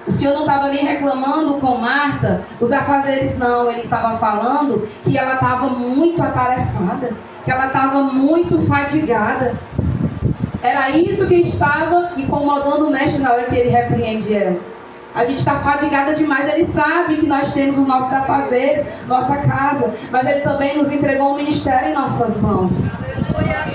O Senhor não estava ali reclamando com Marta, os afazeres não. Ele estava falando que ela estava muito atarefada, que ela estava muito fadigada. Era isso que estava incomodando o mestre na hora que ele repreende ela. A gente está fadigada demais. Ele sabe que nós temos os nossos afazeres, nossa casa, mas Ele também nos entregou um ministério em nossas mãos.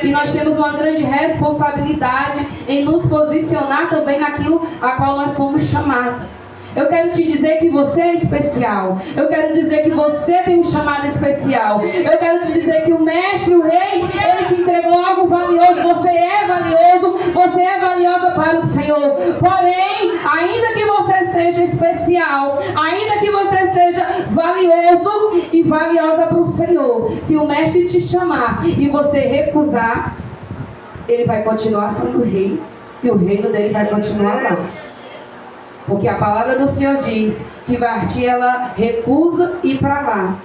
E nós temos uma grande responsabilidade em nos posicionar também naquilo a qual nós fomos chamados. Eu quero te dizer que você é especial. Eu quero dizer que você tem um chamado especial. Eu quero te dizer que o mestre, o rei, ele te entregou algo valioso. Você é valioso, você é valiosa para o Senhor. Porém, ainda que você seja especial, ainda que você seja valioso e valiosa para o Senhor, se o mestre te chamar e você recusar, ele vai continuar sendo rei e o reino dele vai continuar lá. Porque a palavra do Senhor diz que Varti, ela recusa ir para lá.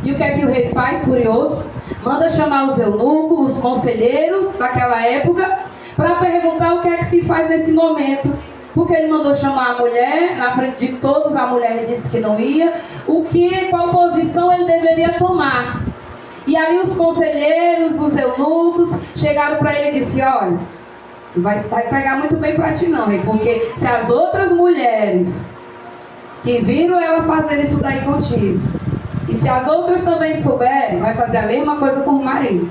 E o que é que o rei faz, furioso? Manda chamar os eunucos, os conselheiros daquela época, para perguntar o que é que se faz nesse momento. Porque ele mandou chamar a mulher, na frente de todos, a mulher disse que não ia. Qual posição ele deveria tomar? E ali os conselheiros, os eunucos, chegaram para ele e disseram: olha, vai pegar muito bem para ti não, rei, porque se as outras mulheres que viram ela fazer isso daí contigo, e se as outras também souberem, vai fazer a mesma coisa com o marido.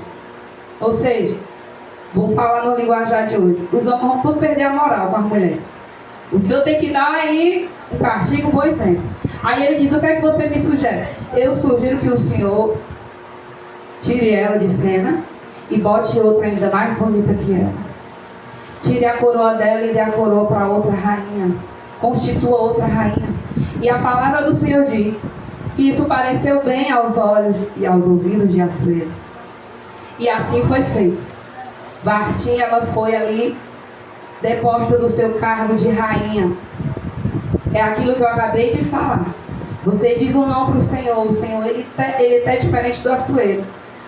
Ou seja, vou falar no linguajar de hoje, os homens vão tudo perder a moral com as mulheres. O Senhor tem que dar aí um castigo, um bom exemplo. Aí ele diz: o que é que você me sugere? Eu sugiro que o Senhor tire ela de cena e bote outra ainda mais bonita que ela. Tire a coroa dela e dê a coroa para outra rainha. Constitua outra rainha. E a palavra do Senhor diz que isso pareceu bem aos olhos e aos ouvidos de Assuero. E assim foi feito. Varti, ela foi ali deposta do seu cargo de rainha. É aquilo que eu acabei de falar. Você diz um não para o Senhor. O Senhor, ele é diferente do Assuero.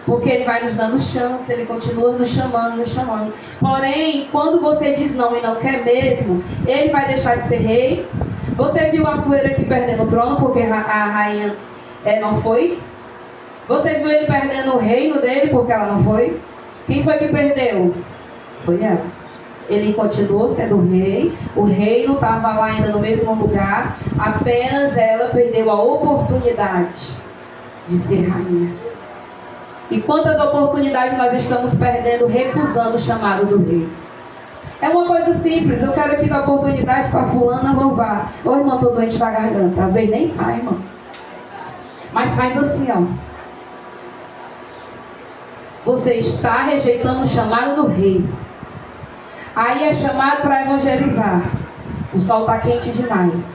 Porque ele vai nos dando chance, ele continua nos chamando, nos chamando. Porém, quando você diz não e não quer mesmo, ele vai deixar de ser rei. Você viu Assuero aqui perdendo o trono porque a rainha não foi? Você viu ele perdendo o reino dele porque ela não foi? Quem foi que perdeu? Foi ela. Ele continuou sendo rei, o reino estava lá ainda no mesmo lugar, apenas ela perdeu a oportunidade de ser rainha. E quantas oportunidades nós estamos perdendo, recusando o chamado do rei? É uma coisa simples. Eu quero aqui dar oportunidade para fulana louvar. Ô irmão, estou doente da garganta. Às vezes nem tá, irmão. Mas faz assim, ó. Você está rejeitando o chamado do rei. Aí é chamado para evangelizar. O sol está quente demais.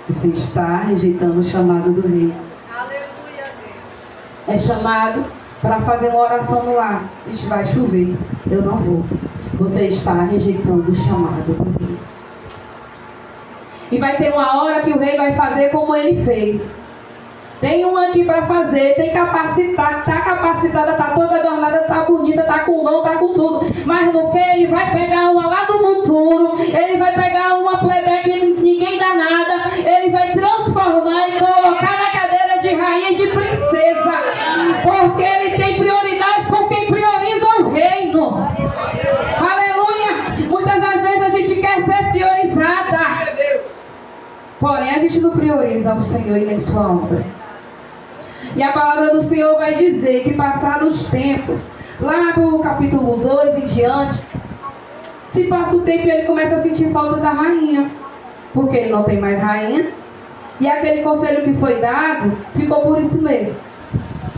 Você está rejeitando o chamado do rei. Aleluia, Deus. É chamado para fazer uma oração no lar. Vixe, vai chover, eu não vou. Você está rejeitando o chamado do rei. E vai ter uma hora que o rei vai fazer como ele fez. Tem um aqui para fazer, tem capacidade, está capacitada, está toda adornada, está bonita, está com dom, está com tudo. Mas no que ele vai pegar uma lá do monturo, ele vai pegar uma plebeia que ninguém dá nada, ele vai transformar e colocar na cadeira de rainha e de princesa. Porque ele tem prioridade com quem prioriza o reino. Aleluia! Muitas das vezes a gente quer ser priorizada. Porém, a gente não prioriza o Senhor e nem sua obra. E a palavra do Senhor vai dizer que passados os tempos, lá no capítulo 2 em diante, se passa o tempo e ele começa a sentir falta da rainha. Porque ele não tem mais rainha. E aquele conselho que foi dado, ficou por isso mesmo.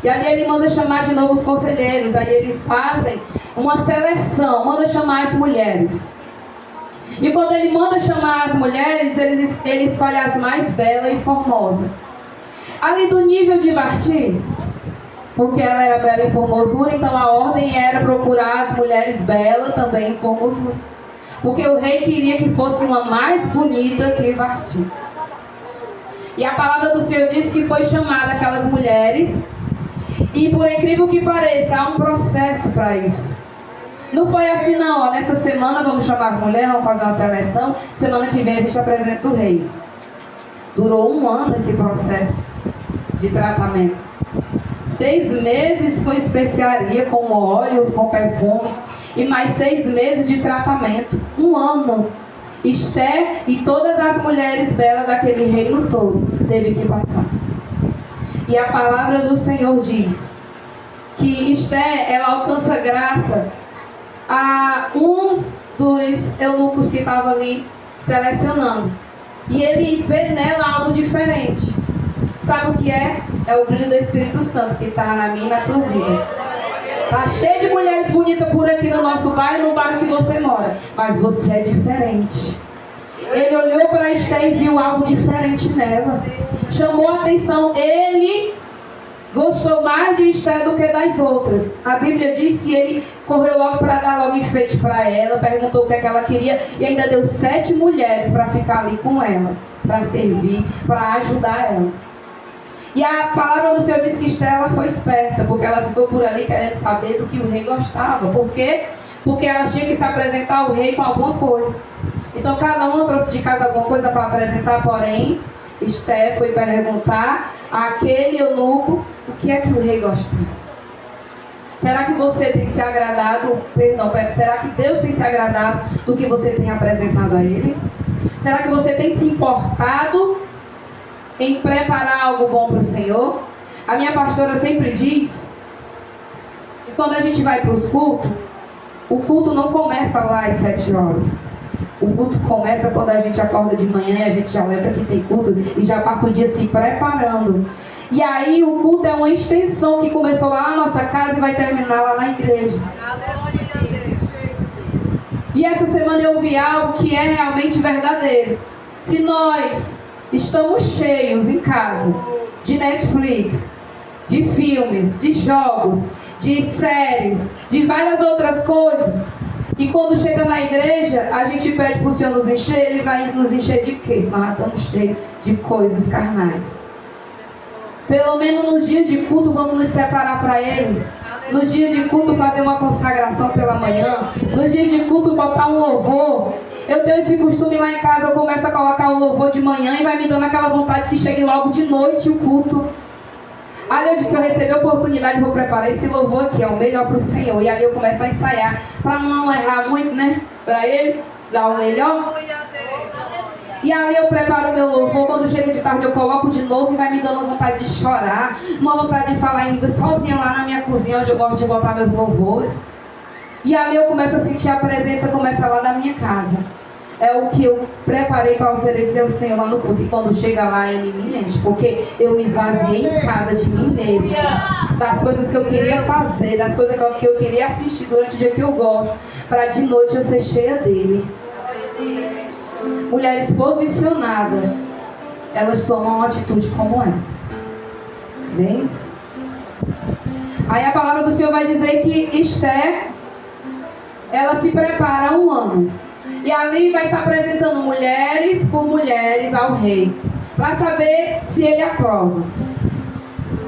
E ali ele manda chamar de novo os conselheiros. Aí eles fazem uma seleção, manda chamar as mulheres. E quando ele manda chamar as mulheres, ele escolhe as mais belas e formosas. Ali do nível de Varti, porque ela era bela em formosura, então a ordem era procurar as mulheres belas também em formosura. Porque o rei queria que fosse uma mais bonita que Varti. E a palavra do Senhor diz que foi chamada aquelas mulheres. E por incrível que pareça, há um processo para isso. Não foi assim não, ó. Nessa semana vamos chamar as mulheres, vamos fazer uma seleção. Semana que vem a gente apresenta o rei. Durou 1 ano esse processo de tratamento. 6 meses com especiaria, com óleo, com perfume. E mais 6 meses de tratamento. 1 ano. Esther e todas as mulheres dela daquele reino todo teve que passar. E a palavra do Senhor diz que Esther, ela alcança graça a uns dos eunucos que estavam ali selecionando. E ele vê nela algo diferente. Sabe o que é? É o brilho do Espírito Santo que está na minha e na tua vida. Tá cheio de mulheres bonitas por aqui no nosso bairro, no bairro que você mora. Mas você é diferente. Ele olhou para Esther e viu algo diferente nela. Chamou a atenção. Ele gostou mais de Esther do que das outras. A Bíblia diz que ele correu logo para dar logo enfeite para ela, perguntou o que é que ela queria e ainda deu 7 mulheres para ficar ali com ela, para servir, para ajudar ela. E a palavra do Senhor diz que Esther, ela foi esperta, porque ela ficou por ali querendo saber do que o rei gostava. Por quê? Porque ela tinha que se apresentar ao rei com alguma coisa. Então cada uma trouxe de casa alguma coisa para apresentar, porém Esther foi perguntar àquele eunuco o que é que o rei gostava. Será que você tem se agradado, será que Deus tem se agradado do que você tem apresentado a ele? Será que você tem se importado em preparar algo bom para o Senhor? A minha pastora sempre diz que quando a gente vai para os cultos, o culto não começa lá às 7 horas. O culto começa quando a gente acorda de manhã e a gente já lembra que tem culto e já passa o dia se preparando. E aí o culto é uma extensão que começou lá na nossa casa e vai terminar lá na igreja. E essa semana eu vi algo que é realmente verdadeiro. Se nós estamos cheios em casa de Netflix, de filmes, de jogos, de séries, de várias outras coisas, e quando chega na igreja, a gente pede para o Senhor nos encher, Ele vai nos encher de quê? Se nós já estamos cheios de coisas carnais. Pelo menos nos dias de culto vamos nos separar para Ele. No dia de culto fazer uma consagração pela manhã. No dia de culto botar um louvor. Eu tenho esse costume lá em casa, eu começo a colocar o louvor de manhã e vai me dando aquela vontade que chegue logo de noite o culto. Ali eu disse, se eu receber a oportunidade, vou preparar esse louvor aqui, é o melhor para o Senhor. E ali eu começo a ensaiar, para não errar muito, né? Para Ele dar o melhor. E ali eu preparo o meu louvor, quando chega de tarde eu coloco de novo e vai me dando uma vontade de chorar, uma vontade de falar em língua sozinha lá na minha cozinha, onde eu gosto de botar meus louvores. E ali eu começo a sentir a presença, começa lá da minha casa. É o que eu preparei para oferecer ao Senhor lá no culto. E quando chega lá, Ele me enche. Porque eu me esvaziei em casa de mim mesma. Das coisas que eu queria fazer, das coisas que eu queria assistir durante o dia que eu gosto. Para de noite eu ser cheia dEle. Mulheres posicionadas, elas tomam uma atitude como essa. Bem? Aí a palavra do Senhor vai dizer que Esther, ela se prepara há 1 ano. E ali vai se apresentando mulheres por mulheres ao rei, para saber se ele aprova.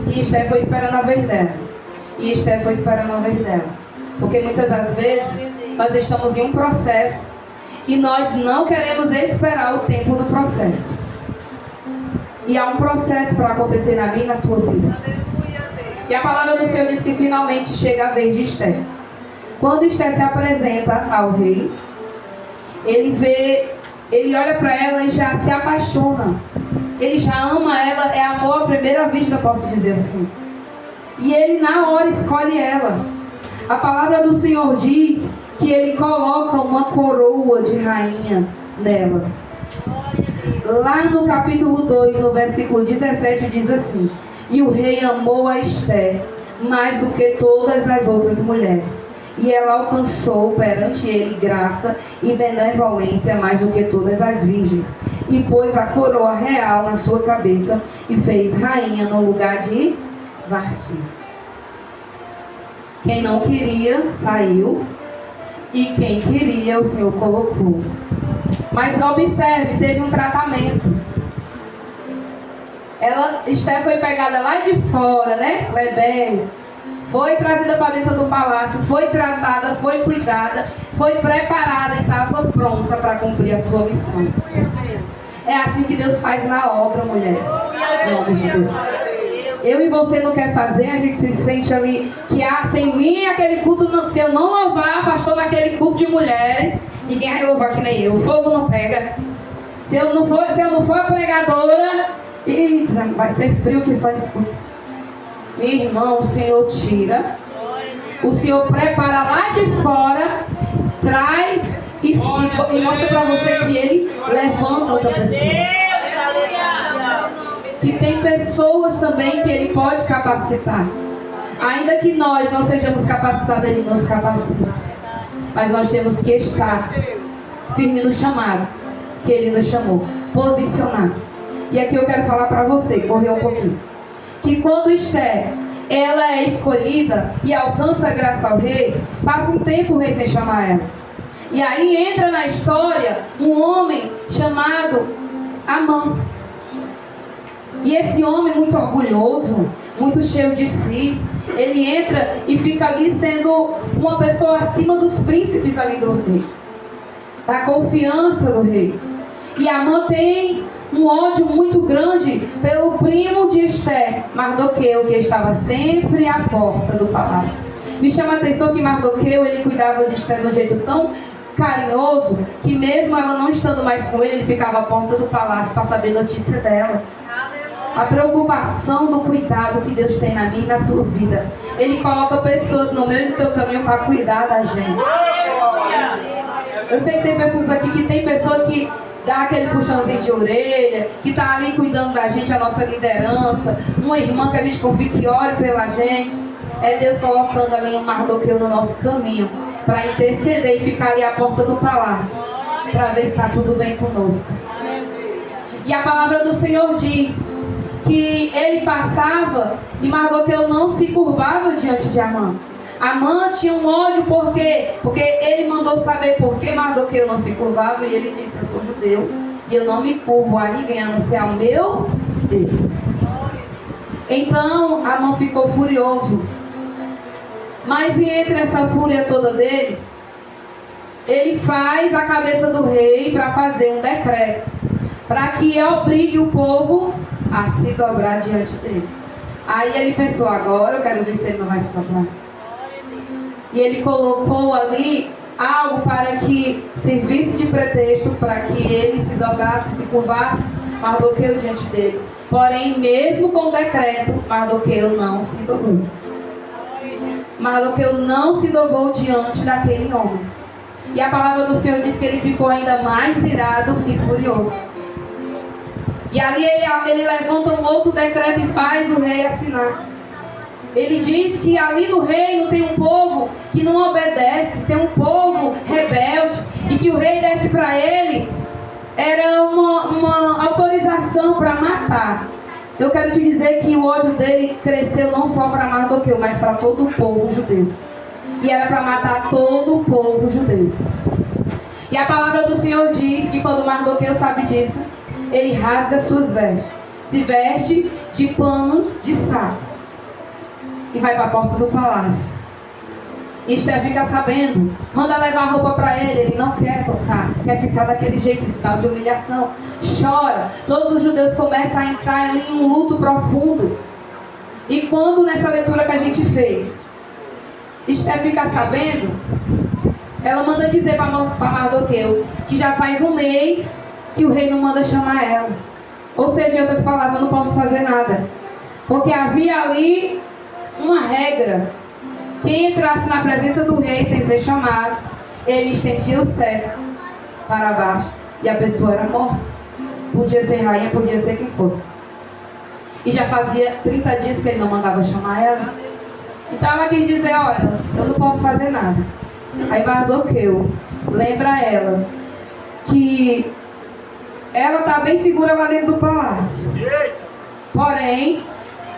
E Esther foi esperando a vez dela. E Esther foi esperando a vez dela. Porque muitas das vezes nós estamos em um processo e nós não queremos esperar o tempo do processo. E há um processo para acontecer na minha e na tua vida. E a palavra do Senhor diz que finalmente chega a vez de Esther. Quando Esther se apresenta ao rei, ele olha para ela e já se apaixona. Ele já ama ela, é amor à primeira vista, posso dizer assim. E ele na hora escolhe ela. A palavra do Senhor diz que ele coloca uma coroa de rainha nela. Lá no capítulo 2, no versículo 17, diz assim: e o rei amou a Esther mais do que todas as outras mulheres. E ela alcançou perante ele graça e benevolência mais do que todas as virgens. E pôs a coroa real na sua cabeça e fez rainha no lugar de Vasti. Quem não queria, saiu. E quem queria, o Senhor colocou. Mas observe, teve um tratamento. Esther foi pegada lá de fora, né? Lebeia. foi trazida para dentro do palácio, foi tratada, foi cuidada, foi preparada e estava pronta para cumprir a sua missão. É assim que Deus faz na obra, mulheres. Em nome de Deus. Eu e você não quer fazer, a gente se sente ali que sem mim aquele culto, se eu não louvar, pastor, naquele culto de mulheres, ninguém vai louvar que nem eu. O fogo não pega. Se eu não for a pregadora, vai ser frio que só escuta. Meu irmão, o Senhor tira, o Senhor prepara lá de fora, traz e mostra para você que Ele levanta outra pessoa. Que tem pessoas também que Ele pode capacitar. Ainda que nós não sejamos capacitados, Ele nos capacita. Mas nós temos que estar firme no chamado que Ele nos chamou, posicionado. E aqui eu quero falar para você, correr um pouquinho, que quando Esther, ela é escolhida e alcança a graça ao rei, passa um tempo o rei sem chamar ela. E aí entra na história um homem chamado Amã. E esse homem muito orgulhoso, muito cheio de si, ele entra e fica ali sendo uma pessoa acima dos príncipes ali do rei, da confiança do rei. E Amã tem um ódio muito grande pelo primo de Esther, Mardoqueu, que estava sempre à porta do palácio. Me chama a atenção que Mardoqueu, ele cuidava de Esther de um jeito tão carinhoso, que mesmo ela não estando mais com ele, ele ficava à porta do palácio para saber notícia dela. A preocupação do cuidado que Deus tem na minha e na tua vida. Ele coloca pessoas no meio do teu caminho para cuidar da gente. Eu sei que tem pessoas aqui que tem pessoa que dá aquele puxãozinho de orelha, que está ali cuidando da gente, a nossa liderança, uma irmã que a gente confia que ore pela gente. É Deus colocando ali um Mardoqueu no nosso caminho, para interceder e ficar ali à porta do palácio, para ver se está tudo bem conosco. E a palavra do Senhor diz que ele passava e Mardoqueu não se curvava diante de Amã. Amã tinha um ódio, por quê? Porque ele mandou saber por que Mardoqueu não se curvava, e ele disse: eu sou judeu e eu não me curvo a ninguém a não ser ao meu Deus. Então Amã ficou furioso. Mas entre essa fúria toda dele, ele faz a cabeça do rei para fazer um decreto, para que obrigue o povo a se dobrar diante dele. Aí ele pensou: agora eu quero ver se ele não vai se dobrar. E ele colocou ali algo para que servisse de pretexto para que ele se dobrasse, se curvasse Mardoqueu diante dele. Porém, mesmo com o decreto, Mardoqueu não se dobrou. Mardoqueu não se dobrou diante daquele homem. E a palavra do Senhor diz que ele ficou ainda mais irado e furioso. E ali ele levanta um outro decreto e faz o rei assinar. Ele diz que ali no reino tem um povo que não obedece, tem um povo rebelde, e que o rei desse para ele era uma autorização para matar. Eu quero te dizer que o ódio dele cresceu não só para Mardoqueu, mas para todo o povo judeu. E era para matar todo o povo judeu. E a palavra do Senhor diz que quando Mardoqueu sabe disso, ele rasga suas vestes, se veste de panos de saco e vai para a porta do palácio. E Esther fica sabendo, manda levar roupa para ele não quer tocar, quer ficar daquele jeito, esse tal de humilhação. Chora, todos os judeus começam a entrar em um luto profundo. E quando nessa leitura que a gente fez, Esther fica sabendo, ela manda dizer para Mardoqueu que já faz um mês que o rei não manda chamar ela. Ou seja, em outras palavras, eu não posso fazer nada. Porque havia ali uma regra. Quem entrasse na presença do rei sem ser chamado, ele estendia o cetro para baixo e a pessoa era morta. Podia ser rainha, podia ser quem fosse. E já fazia 30 dias que ele não mandava chamar ela. Então ela quis dizer: olha, eu não posso fazer nada. Aí Mardoqueu lembra ela que ela está bem segura lá dentro do palácio. Porém,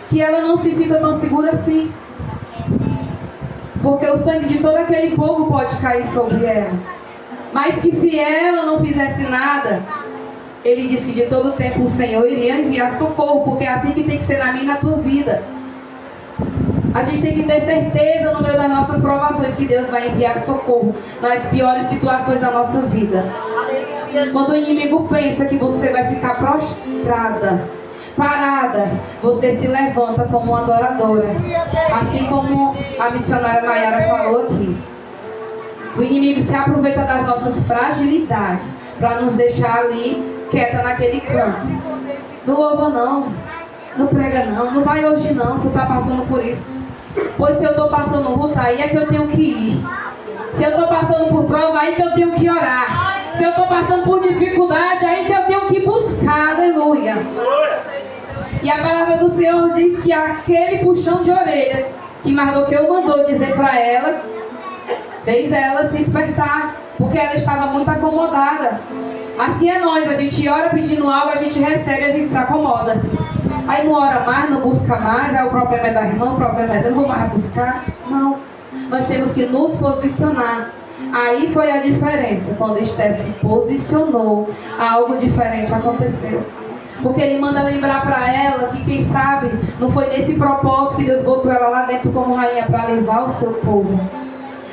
que ela não se sinta tão segura assim. Porque o sangue de todo aquele povo pode cair sobre ela. Mas que se ela não fizesse nada, ele disse que de todo tempo o Senhor iria enviar socorro. Porque é assim que tem que ser na minha e na tua vida. A gente tem que ter certeza no meio das nossas provações que Deus vai enviar socorro nas piores situações da nossa vida. Quando o inimigo pensa que você vai ficar prostrada, parada, você se levanta como uma adoradora. Assim como a missionária Maiara falou aqui. O inimigo se aproveita das nossas fragilidades para nos deixar ali quieta naquele canto. Não louva não, não prega não vai hoje não, tu tá passando por isso. Pois se eu tô passando luta, aí é que eu tenho que ir. Se eu tô passando por prova, aí que eu tenho que orar. Se eu tô passando por dificuldade, aí que eu tenho que buscar, aleluia. E a palavra do Senhor diz que aquele puxão de orelha que Mardoqueu mandou dizer para ela, fez ela se espertar, porque ela estava muito acomodada. Assim é nós, a gente ora pedindo algo, a gente recebe, a gente se acomoda. Aí não ora mais, não busca mais, aí o problema é da irmã, o problema é dela, não vou mais buscar. Não, nós temos que nos posicionar. Aí foi a diferença, quando Esther se posicionou, algo diferente aconteceu. Porque ele manda lembrar para ela que, quem sabe, não foi nesse propósito que Deus botou ela lá dentro como rainha para levar o seu povo.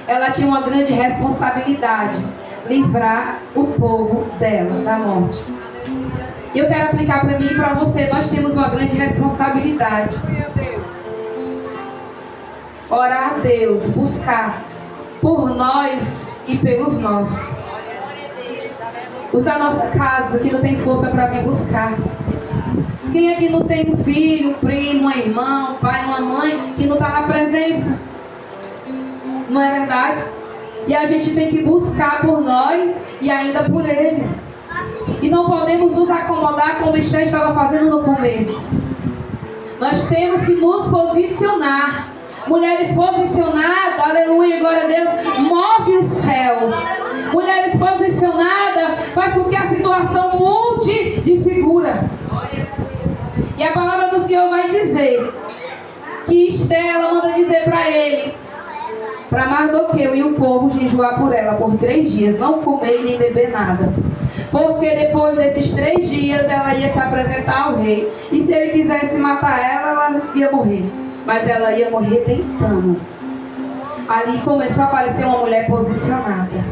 Ela tinha uma grande responsabilidade, livrar o povo dela da morte. E eu quero aplicar para mim e para você, nós temos uma grande responsabilidade. Orar a Deus, buscar por nós e pelos nossos. Os da nossa casa que não tem força para vir buscar. Quem aqui não tem um filho, um primo, um irmão, um pai, uma mãe que não está na presença? Não é verdade? E a gente tem que buscar por nós e ainda por eles. E não podemos nos acomodar como Esther estava fazendo no começo. Nós temos que nos posicionar. Mulheres posicionadas, aleluia, glória a Deus, move o céu. Mulheres posicionadas faz com que a situação mude de figura. E a palavra do Senhor vai dizer que Esther, ela manda dizer para ele, para Mardoqueu e o povo jejuar por ela por 3 dias, não comer nem beber nada. Porque depois desses 3 dias ela ia se apresentar ao rei. E se ele quisesse matar ela, ela ia morrer. Mas ela ia morrer tentando. Ali começou a aparecer uma mulher posicionada.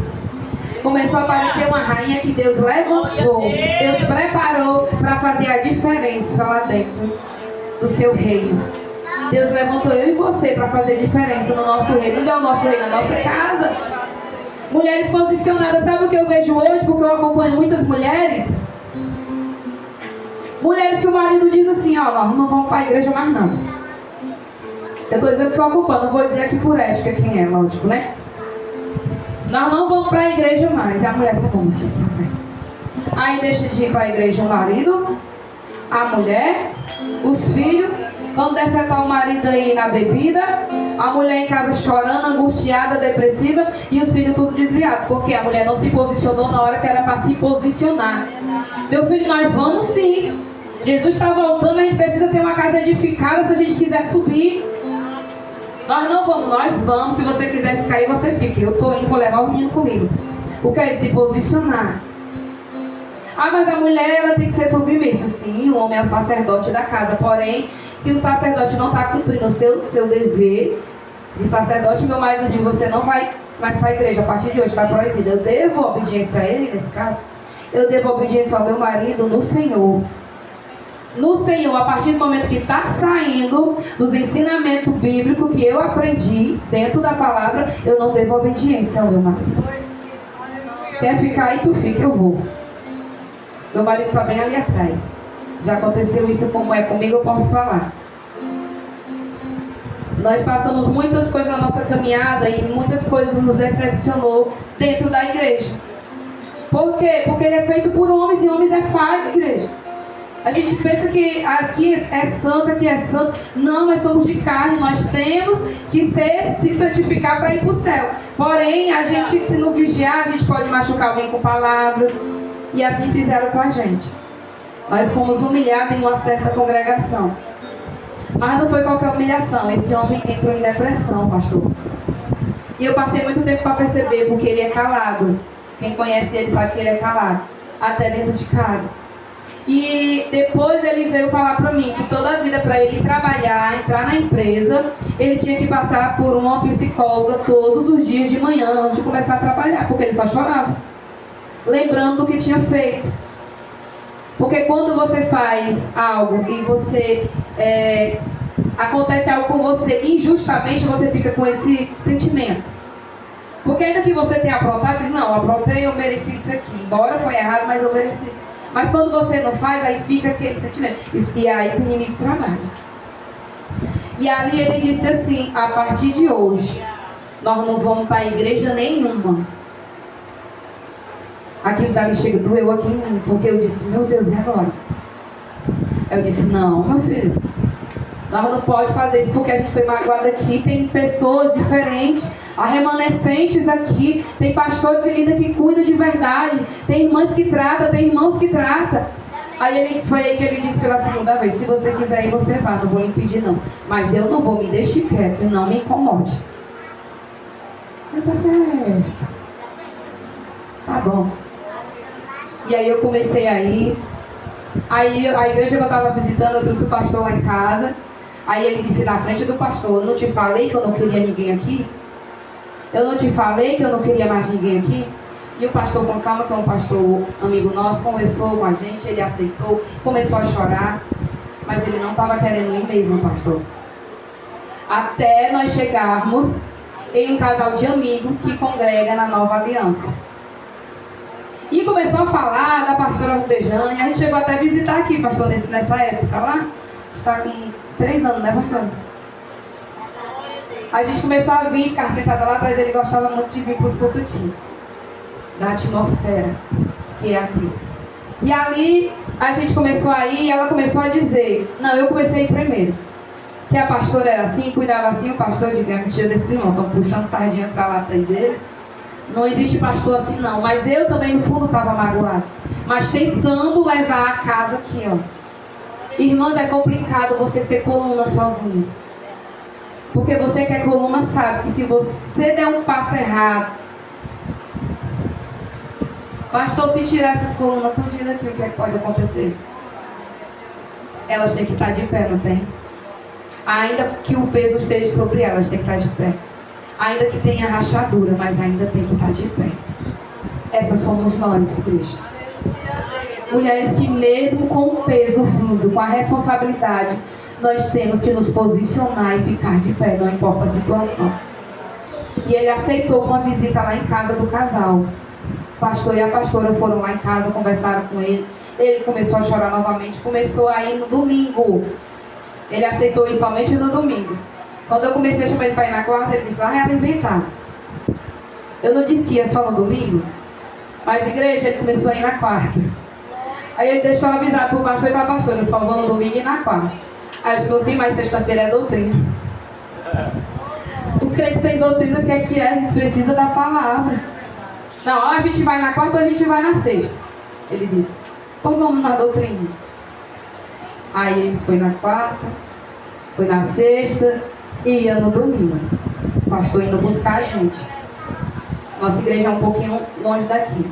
Começou a aparecer uma rainha que Deus levantou. Deus preparou para fazer a diferença lá dentro do seu reino. Deus levantou eu e você para fazer diferença no nosso reino. Onde é o nosso reino? Na nossa casa. Mulheres posicionadas. Sabe o que eu vejo hoje? Porque eu acompanho muitas mulheres. Mulheres que o marido diz assim, ó, nós não vamos para a igreja mais não. Eu estou dizendo que eu ocupando, não vou dizer aqui por ética quem é, lógico, né? Nós não vamos para a igreja mais. E a mulher, tá bom, meu filho, tá certo. Aí deixa de ir para a igreja o marido, a mulher, os filhos. Vamos defecar o marido aí na bebida, a mulher em casa chorando, angustiada, depressiva, e os filhos tudo desviados, porque a mulher não se posicionou na hora que era para se posicionar. Meu filho, nós vamos sim. Jesus está voltando, a gente precisa ter uma casa edificada se a gente quiser subir. Nós não vamos, nós vamos. Se você quiser ficar aí, você fica. Eu estou indo para levar o menino comigo. O que é se posicionar? Ah, mas a mulher, ela tem que ser submissa. Sim, o homem é o sacerdote da casa. Porém, se o sacerdote não está cumprindo o seu dever de sacerdote, meu marido diz, você não vai mais para a igreja. A partir de hoje está proibido. Eu devo obediência a ele, nesse caso. Eu devo obediência ao meu marido no Senhor. No Senhor, a partir do momento que está saindo dos ensinamentos bíblicos que eu aprendi dentro da palavra, eu não devo obediência ao meu marido. Quer ficar aí, tu fica, eu vou. Meu marido está bem ali atrás. Já aconteceu isso como é comigo, eu posso falar. Nós passamos muitas coisas na nossa caminhada e muitas coisas nos decepcionou dentro da igreja. Por quê? Porque ele é feito por homens e homens é falho, igreja. A gente pensa que aqui é santo, aqui é santo. Não, nós somos de carne, nós temos que se santificar para ir para o céu. Porém, a gente, se não vigiar, a gente pode machucar alguém com palavras. E assim fizeram com a gente. Nós fomos humilhados em uma certa congregação. Mas não foi qualquer humilhação. Esse homem entrou em depressão, pastor. E eu passei muito tempo para perceber, porque ele é calado. Quem conhece ele sabe que ele é calado. Até dentro de casa. E depois ele veio falar para mim que toda a vida, para ele trabalhar, entrar na empresa, ele tinha que passar por uma psicóloga todos os dias de manhã antes de começar a trabalhar, porque ele só chorava, lembrando do que tinha feito. Porque quando você faz algo e você acontece algo com você injustamente, você fica com esse sentimento. Porque ainda que você tenha aprontado, você diz, não, aprontei, eu mereci isso aqui. Embora foi errado, mas eu mereci. Mas quando você não faz, aí fica aquele sentimento. E aí o inimigo trabalha. E ali ele disse assim, a partir de hoje, nós não vamos para a igreja nenhuma. Aquilo da bexiga doeu aqui em mim, porque eu disse, meu Deus, e agora? Eu disse, não, meu filho, nós não pode fazer isso porque a gente foi magoado aqui, tem pessoas diferentes, há remanescentes aqui, tem pastores e líder que cuida de verdade, tem irmãs que tratam, tem irmãos que tratam. Aí foi aí que ele disse pela segunda vez, se você quiser ir, você vá, não vou lhe impedir não, mas eu não vou, me deixe quieto, não me incomode. Eu pensei, tá bom. E aí eu comecei a ir. Aí a igreja que eu estava visitando, eu trouxe o pastor lá em casa. Aí ele disse na frente do pastor, eu não te falei que eu não queria ninguém aqui? Eu não te falei que eu não queria mais ninguém aqui? E o pastor com calma, que é um pastor amigo nosso, conversou com a gente, ele aceitou, começou a chorar. Mas ele não estava querendo ir mesmo, pastor. Até nós chegarmos em um casal de amigos que congrega na Nova Aliança. E começou a falar da pastora Rubejane. A gente chegou até a visitar aqui, pastor, nessa época lá. Está com 3 anos, né, pastor? A gente começou a vir, ficar sentada lá atrás. Ele gostava muito de vir para os cultos aqui, da atmosfera que é aqui. E ali a gente começou a ir e ela começou a dizer, não, eu comecei a ir primeiro, que a pastora era assim, cuidava assim. O pastor, digamos, tinha desses irmãos, estão puxando sardinha para a lata deles. Não existe pastor assim não, mas eu também no fundo estava magoado, mas tentando levar a casa aqui, ó. Irmãos, é complicado você ser coluna sozinha, porque você que é coluna sabe que se você der um passo errado, pastor, se tirar essas colunas tudinho daqui, o que é que pode acontecer? Elas têm que estar de pé, não tem? Ainda que o peso esteja sobre elas, têm que estar de pé. Ainda que tenha rachadura, mas ainda tem que estar de pé. Essas somos nós, Cristo. Mulheres que mesmo com o peso vindo, com a responsabilidade, nós temos que nos posicionar e ficar de pé, não importa a situação. E ele aceitou uma visita lá em casa do casal. O pastor e a pastora foram lá em casa, conversaram com ele. Ele começou a chorar novamente, começou a ir no domingo. Ele aceitou isso somente no domingo. Quando eu comecei a chamar ele para ir na quarta, ele disse, lá ela inventar. Eu não disse que ia só no domingo, mas igreja, ele começou a ir na quarta. Aí ele deixou avisar para o pastor e para a pastora, eu só vou no domingo e na quarta. Aí eu disse, meu filho, mas sexta-feira é doutrina. O crente sem doutrina, o que é? A gente precisa da palavra. Não, ou a gente vai na quarta ou a gente vai na sexta. Ele disse, então vamos na doutrina. Aí ele foi na quarta, foi na sexta e ia no domingo. O pastor indo buscar a gente. Nossa igreja é um pouquinho longe daqui,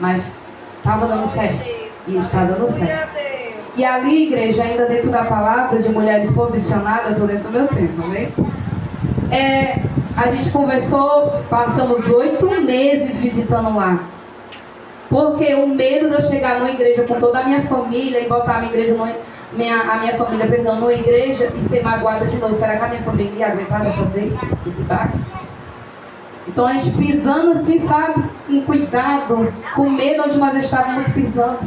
mas estava dando certo e está dando certo. E ali, igreja, ainda dentro da palavra de mulheres posicionadas, eu estou dentro do meu tempo, amém? A gente conversou, passamos 8 meses visitando lá. Porque o medo de eu chegar numa igreja com toda a minha família e botar a minha igreja a minha família, perdão, numa igreja e ser magoada de novo. Será que a minha família ia aguentar dessa vez esse baque? Então a gente pisando assim, sabe, com cuidado, com medo onde nós estávamos pisando.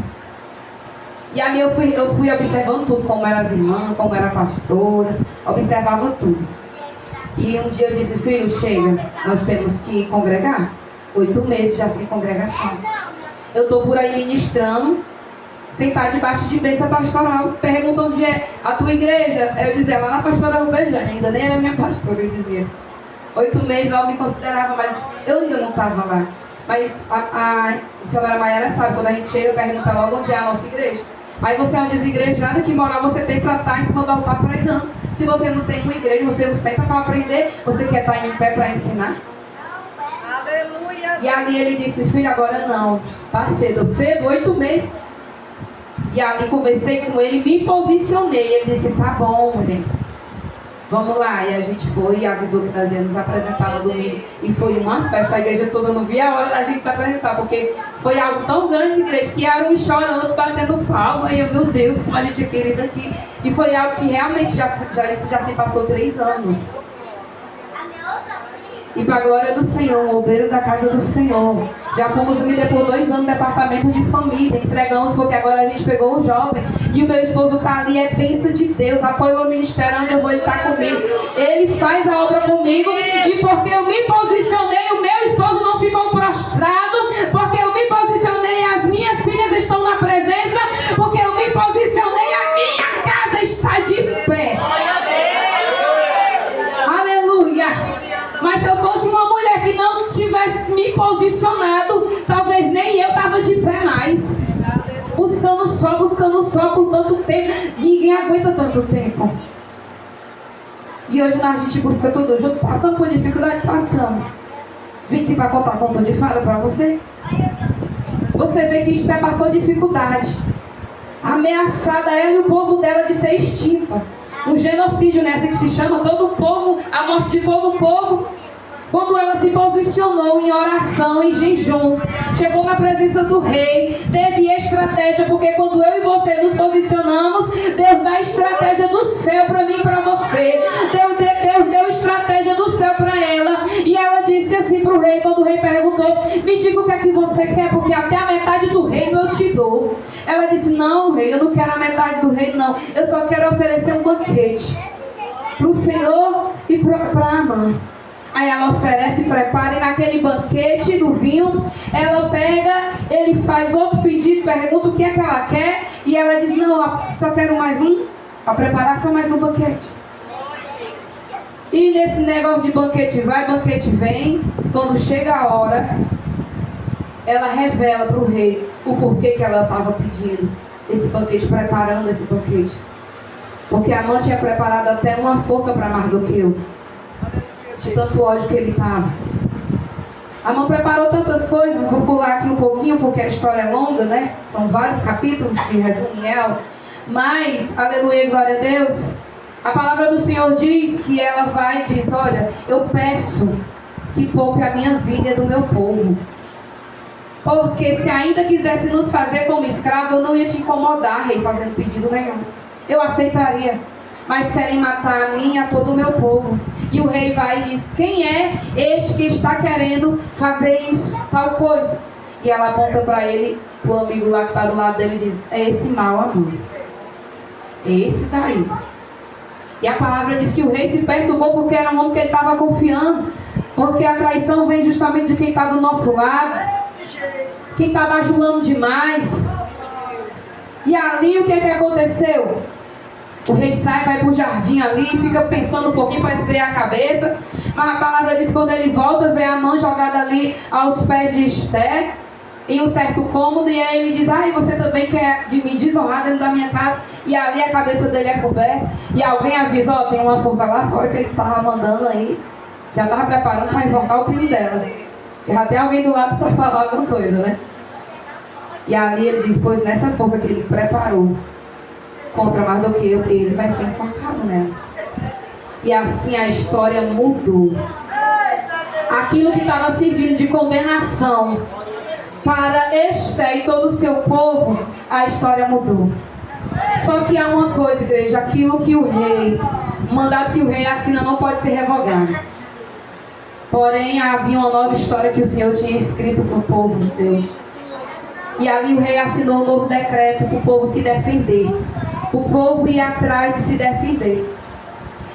E ali eu fui observando tudo, como eram as irmãs, como era a pastora, observava tudo. E um dia eu disse, filho, chega, nós temos que congregar. 8 meses já sem congregação. Eu estou por aí ministrando, sentar debaixo de bênção pastoral, perguntando onde é a tua igreja. Eu dizia, lá na pastora Rubejane, ainda nem era minha pastora, eu dizia. 8 meses ela me considerava, mas eu ainda não estava lá. Mas a senhora Maiara sabe, quando a gente chega, pergunta logo onde é a nossa igreja. Aí você é uma desigrejada, que moral você tem para estar em cima do altar pregando. Se você não tem uma igreja, você não senta para aprender, você quer estar em pé para ensinar. Aleluia. E ali ele disse, filho, agora não, tá cedo, 8 meses. E ali conversei com ele, me posicionei. Ele disse, tá bom, mulher, vamos lá. E a gente foi e avisou que nós íamos nos apresentar no domingo. E foi uma festa, a igreja toda não via a hora da gente se apresentar, porque foi algo tão grande, igreja, que era um chorando, batendo palma. E eu, meu Deus, como a gente é querida aqui. E foi algo que realmente isso já se passou 3 anos. E para a glória do Senhor, o obreiro da casa do Senhor. Já fomos líder por 2 anos no departamento de família. Entregamos porque agora a gente pegou o jovem. E o meu esposo está ali, é bênção de Deus. Apoia o meu ministério onde eu vou, ele está comigo. Ele faz a obra comigo. E porque eu me posicionei, o meu esposo não ficou prostrado. Porque eu me posicionei, as minhas filhas estão na presença. Porque eu me posicionei, a minha casa está de pé. Aleluia. Mas se eu fosse uma mulher que não tivesse me posicionado, talvez nem eu estava de pé mais. Buscando só por tanto tempo. Ninguém aguenta tanto tempo. E hoje a gente busca tudo junto, passando por dificuldade, passando. Vim aqui para contar conto de fada para você. Você vê que Esther passou dificuldade. Ameaçada ela e o povo dela de ser extinta. Um genocídio, né? Assim que se chama, todo o povo, a morte de todo o povo. Quando ela se posicionou em oração, em jejum, chegou na presença do rei, teve estratégia, porque quando eu e você nos posicionamos, Deus dá estratégia do céu para mim e para você. Deus deu estratégia do céu para ela. E ela disse assim para o rei, quando o rei perguntou, me diga o que é que você quer, porque até a metade do reino eu te dou. Ela disse, não, rei, eu não quero a metade do reino, não. Eu só quero oferecer um banquete para o Senhor e para Amã. Aí ela oferece, prepara, e naquele banquete do vinho, ela pega, ele faz outro pedido, pergunta o que é que ela quer, e ela diz, não, só quero mais um, a preparação, mais um banquete. E nesse negócio de banquete vai, banquete vem, quando chega a hora, ela revela para o rei o porquê que ela estava pedindo esse banquete, preparando esse banquete. Porque Amã tinha preparado até uma forca para Mardoqueu, de tanto ódio que ele estava. Amã preparou tantas coisas, vou pular aqui um pouquinho porque a história é longa, né? São vários capítulos que resumem ela. Mas, aleluia, glória a Deus, a palavra do Senhor diz que ela vai e diz, olha, eu peço que poupe a minha vida e do meu povo. Porque se ainda quisesse nos fazer como escravo, eu não ia te incomodar, rei, fazendo pedido nenhum. Eu aceitaria. Mas querem matar a mim e a todo o meu povo. E o rei vai e diz, quem é este que está querendo fazer isso, tal coisa? E ela aponta para ele, o amigo lá que está do lado dele, diz, é esse mau amor. É esse daí. E a palavra diz que o rei se perturbou porque era um homem que ele estava confiando. Porque a traição vem justamente de quem está do nosso lado. Quem está bajulando demais. E ali o que aconteceu? O rei sai, vai para o jardim ali, fica pensando um pouquinho para esfriar a cabeça. Mas a palavra diz que quando ele volta, vê a mão jogada ali aos pés de Esther, em um certo cômodo, e aí ele diz, ai, você também quer me desonrar dentro da minha casa? E ali a cabeça dele é coberta, e alguém avisa, ó, tem uma forca lá fora que ele estava mandando aí, já estava preparando para enforcar o primo dela. E já tem alguém do lado para falar alguma coisa, né? E ali ele diz, pois nessa forca que ele preparou contra Mardoqueu, ele vai ser enforcado nela. E assim a história mudou. Aquilo que estava servindo de condenação para Esther e todo o seu povo, a história mudou. Só que há uma coisa, igreja, aquilo que o rei, o mandado que o rei assina não pode ser revogado. Porém, havia uma nova história que o Senhor tinha escrito para o povo de Deus. E ali o rei assinou um novo decreto para o povo se defender. O povo ia atrás de se defender.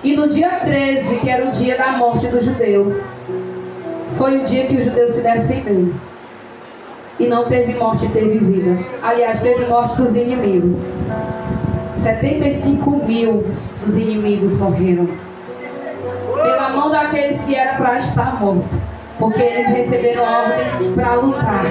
E no dia 13, que era o dia da morte do judeu, foi o dia que o judeu se defendeu. E não teve morte, teve vida. Aliás, teve morte dos inimigos. 75 mil dos inimigos morreram. Pela mão daqueles que era para estar morto. Porque eles receberam a ordem para lutar.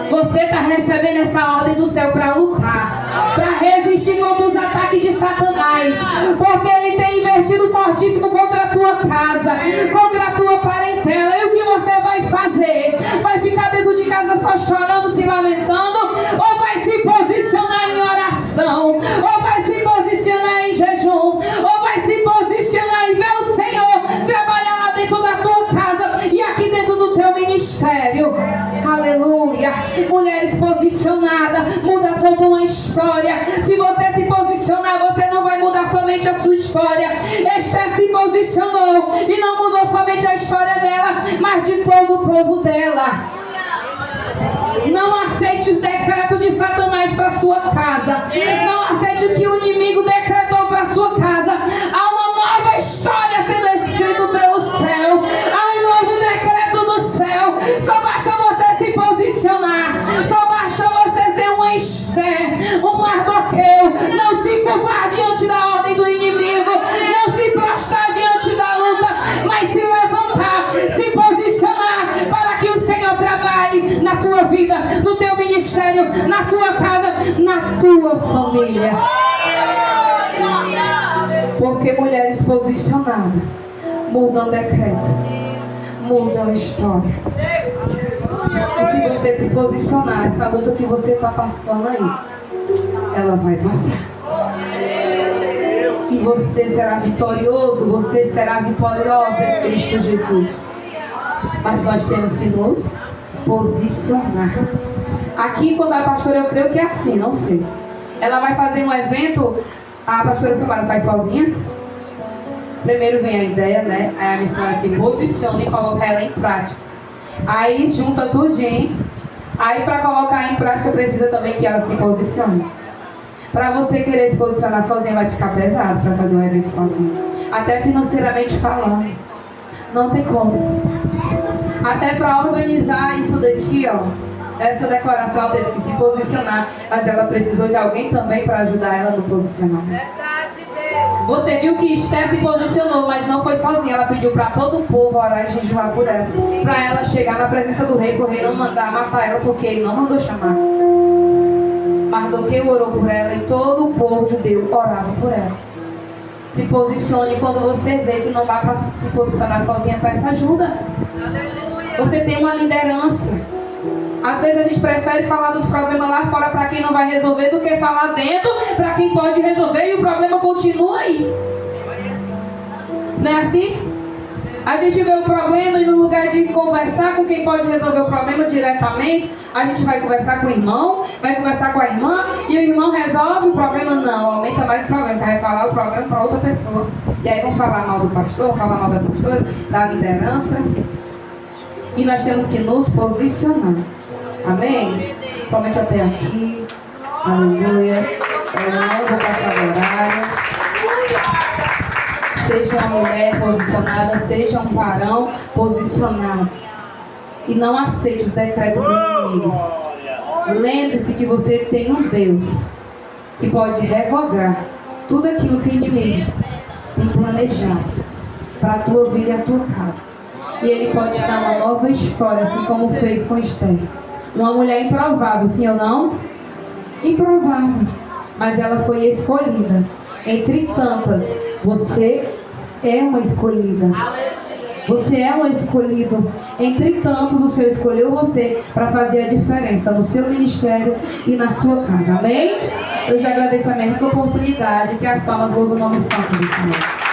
Você está recebendo essa ordem do céu para lutar, para resistir contra os ataques de Satanás. Porque ele tem investido fortíssimo contra a tua casa, contra a tua parentela. E o que você vai fazer? Vai ficar dentro de casa só chorando, se lamentando? Ou vai se posicionar em oração? oração, ou vai se posicionar em jejum, ou vai se posicionar e ver o Senhor trabalhar lá dentro da tua casa e aqui dentro do teu ministério. Aleluia. Mulheres posicionadas muda toda uma história. Se você se posicionar, você não vai mudar somente a sua história. Esther se posicionou e não mudou somente a história dela, mas de todo o povo dela. Não aceite os decretos de Satanás para sua casa. Não aceite o que o inimigo decretou para sua casa. Há uma nova história sendo escrita pelo céu. Há um novo decreto do céu. Só basta você se posicionar. Só basta você ser uma Esther, um Mardoqueu. Não se curvar diante da ordem do inimigo. Não se prostrar diante da luta, mas se levantar, se posicionar para que o Senhor trabalhe na tua vida, no teu ministério, na tua casa, na tua família. Porque mulheres posicionadas mudam decreto, mudam história. E se você se posicionar, essa luta que você está passando aí, ela vai passar. E você será vitorioso, você será vitoriosa em Cristo Jesus. Mas nós temos que nos posicionar. Aqui, quando a pastora, eu creio que é assim, não sei. Ela vai fazer um evento, a pastora Samara faz sozinha. Primeiro vem a ideia, né? Aí a missionária se posiciona e coloca ela em prática. Aí junta tudinho. Aí para colocar em prática precisa também que ela se posicione. Para você querer se posicionar sozinha vai ficar pesado para fazer um evento sozinha. Até financeiramente falando. Não tem como. Até para organizar isso daqui, ó. Essa decoração teve que se posicionar. Mas ela precisou de alguém também para ajudar ela no posicionamento. Verdade, Deus. Você viu que Esther se posicionou, mas não foi sozinha. Ela pediu para todo o povo orar e jejuar por ela. Para ela chegar na presença do rei, para o rei não mandar matar ela, porque ele não mandou chamar. Mardoqueu orou por ela e todo o povo judeu orava por ela. Se posicione. Quando você vê que não dá para se posicionar sozinha, peça ajuda. Aleluia. Você tem uma liderança. Às vezes a gente prefere falar dos problemas lá fora para quem não vai resolver do que falar dentro para quem pode resolver e o problema continua aí. Não é assim? A gente vê o problema e no lugar de conversar com quem pode resolver o problema diretamente, a gente vai conversar com o irmão, vai conversar com a irmã e o irmão resolve o problema. Não, aumenta mais o problema, vai falar o problema para outra pessoa. E aí vão falar mal do pastor, vão falar mal da pastora, da liderança. E nós temos que nos posicionar. Amém? Somente até aqui. Aleluia. Eu não vou passar do horário. Seja uma mulher posicionada, seja um varão posicionado. E não aceite os decretos do inimigo. Lembre-se que você tem um Deus que pode revogar tudo aquilo que o inimigo tem planejado para a tua vida e a tua casa. E ele pode te dar uma nova história, assim como fez com Esther. Uma mulher improvável, sim ou não? Improvável. Mas ela foi escolhida. Entre tantas, você é uma escolhida. Você é um escolhido. Entre tantos, o Senhor escolheu você para fazer a diferença no seu ministério e na sua casa. Amém? Eu já agradeço a minha rica oportunidade. Que as palmas louvam o nome santo do Senhor.